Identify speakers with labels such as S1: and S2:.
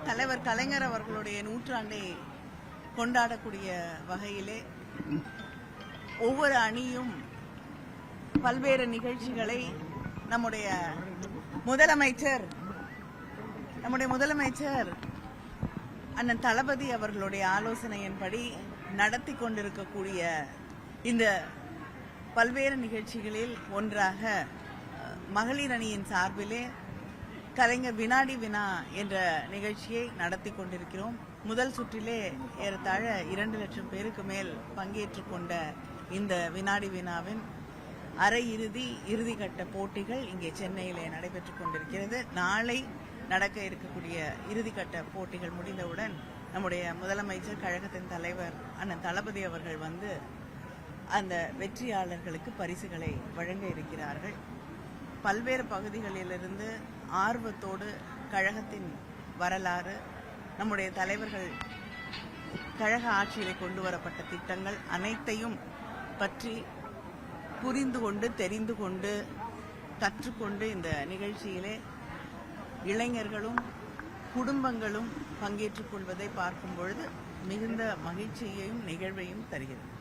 S1: தலைவர் கலைஞர் அவர்களுடைய நூற்றாண்டை கொண்டாடக்கூடிய வகையிலே ஒவ்வொரு அணியும் பல்வேறு நிகழ்ச்சிகளை நம்முடைய முதலமைச்சர் அண்ணன் தளபதி அவர்களுடைய ஆலோசனையின்படி நடத்தி கொண்டிருக்கக்கூடிய இந்த பல்வேறு நிகழ்ச்சிகளில் ஒன்றாக மகளிர் அணியின் சார்பிலே கலைஞர் வினாடி வினா என்ற நிகழ்ச்சியை நடத்தி கொண்டிருக்கிறோம். முதல் சுற்றிலே ஏறத்தாழ 2 லட்சம் பேருக்கு மேல் பங்கேற்றுக் கொண்ட இந்த வினாடி வினாவின் இறுதிக்கட்ட போட்டிகள் இங்கே சென்னையிலே நடைபெற்றுக் கொண்டிருக்கிறது. நாளை நடக்க இருக்கக்கூடிய இறுதிக்கட்ட போட்டிகள் முடிந்தவுடன் நம்முடைய முதலமைச்சர், கழகத்தின் தலைவர் அண்ணன் தளபதி அவர்கள் வந்து அந்த வெற்றியாளர்களுக்கு பரிசுகளை வழங்க இருக்கிறார்கள். பல்வேறு பகுதிகளிலிருந்து ஆர்வத்தோடு கழகத்தின் வரலாறு, நம்முடைய தலைவர்கள் கழக ஆட்சியிலே கொண்டு வரப்பட்ட திட்டங்கள் அனைத்தையும் பற்றி புரிந்து கொண்டு, தெரிந்து கொண்டு, கற்றுக்கொண்டு இந்த நிகழ்ச்சியிலே இளைஞர்களும் குடும்பங்களும் பங்கேற்றுக் கொள்வதை பார்க்கும் பொழுது மிகுந்த மகிழ்ச்சியையும் நிகழ்வையும் தருகிறது.